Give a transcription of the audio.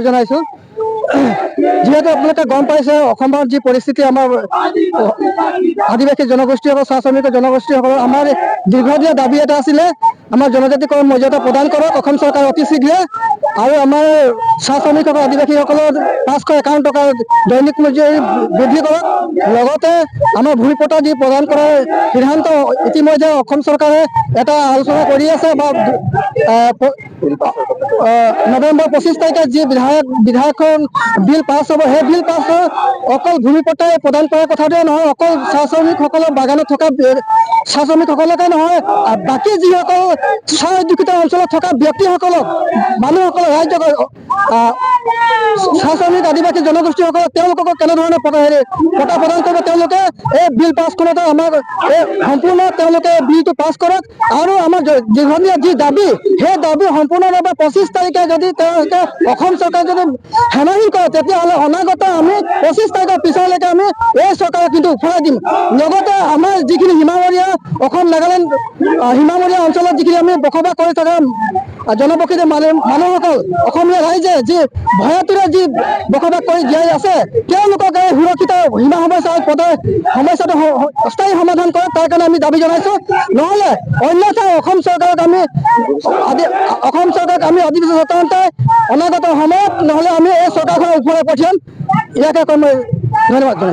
জনাইছো যেহেতু আপোনালোকে গম পাইছে অসমৰ যি পৰিস্থিতি আমাৰ আদিবাসী জনগোষ্ঠীসকল চাহ শ্ৰমিক জনগোষ্ঠীসকলৰ আমাৰ দীৰ্ঘদিনীয়া দাবী এটা আছিলে আমাৰ জনজাতিকৰণ মৰ্যাদা প্ৰদান কৰক অসম চৰকাৰ অতি শীঘ্ৰে আৰু আমাৰ চাহ শ্ৰমিকসকল আদিবাসীসকলৰ 551 টকা দৈনিক মজুৰি বৃদ্ধি কৰক লগতে আমাৰ ভূমিপট্টা যি প্ৰদান কৰাৰ সিদ্ধান্ত ইতিমধ্যে অসম চৰকাৰে এটা আলোচনা কৰি আছে বা নৱেম্বৰ 25 তাৰিখে যি বিধায়কৰ বিল পাছ হ'ব সেই বিল পাছ অকল ভূমিপট্টা প্ৰদান কৰাৰ কথাটোৱে নহয় অকল চাহ শ্ৰমিকসকলৰ বাগানত থকা চাহ শ্ৰমিকসকলকে নহয় বাকী যিসকল চাহ উদ্যোগিত অঞ্চলত থকা ব্যক্তিসকলক মানুহসকলক ৰাজ্যক চাহ শ্ৰমিক আদিবাসী জনগোষ্ঠীসকলক তেওঁলোকক কেনেধৰণে পট্টা প্ৰদান কৰিব তেওঁলোকে এই বিল পাছখনতে আমাক সম্পূৰ্ণ তেওঁলোকে বিলটো পাছ কৰক আৰু আমাৰ দীৰ্ঘদিনীয়া যি দাবী সেই দাবী সম্পূৰ্ণভাৱে 25 তাৰিখে যদি তেওঁলোকে অসম চৰকাৰে যদি হেমাহীন কৰে তেতিয়াহ'লে অনাগত আমি 25 তাৰিখৰ পিছলৈকে আমি এই চৰকাৰক কিন্তু উফৰাই দিম লগতে আমাৰ যিখিনি সীমামূৰীয়া অসম নাগালেণ্ড সীমামূৰীয়া অঞ্চলত যিখিনি আমি বসবাস কৰি থকা জনবসতি মানুহসকল অসমীয়া ৰাইজে যি ভয়টোৰে যি বসবাস কৰি জীয়াই আছে তেওঁলোকক এই সুৰক্ষিত সীমা সমস্যাটো অস্থায়ী সমাধান কৰক তাৰ কাৰণে আমি দাবী জনাইছো নহ'লে অন্যথাই অসম চৰকাৰক আমি আদিবাসী স্বতন্ত্ৰই অনাগত সময়ত নহ'লে আমি এই চৰকাৰখনক ওপৰত পঠিয়াম ইয়াকে কৈ মই ধন্যবাদ জনাইছোঁ।